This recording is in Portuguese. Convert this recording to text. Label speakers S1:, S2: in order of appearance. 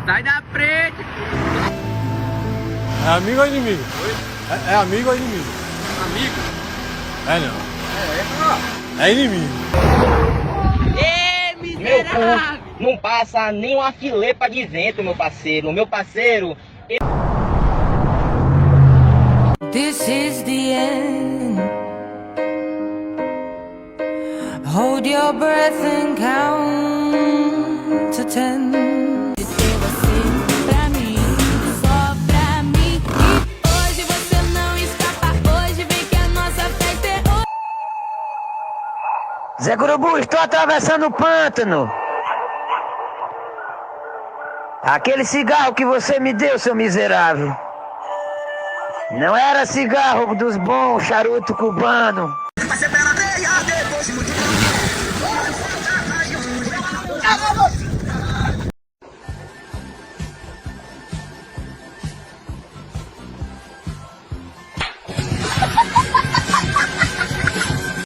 S1: Sai da frente!
S2: É amigo ou inimigo? É amigo ou inimigo?
S1: Amigo?
S2: É não. É inimigo.
S1: Ê,
S3: Meu
S1: miserável!
S3: cu não passa nem uma filepa de vento, meu parceiro. Meu parceiro,
S4: This is the end. Hold your breath and count to 10. Ter você pra mim, só pra mim. E hoje você não escapa. Hoje vem que a nossa festa é hoje.
S5: Zé Gurubu, estou atravessando o pântano. Aquele cigarro que você me deu, seu miserável. Não era cigarro dos bons, charuto cubano.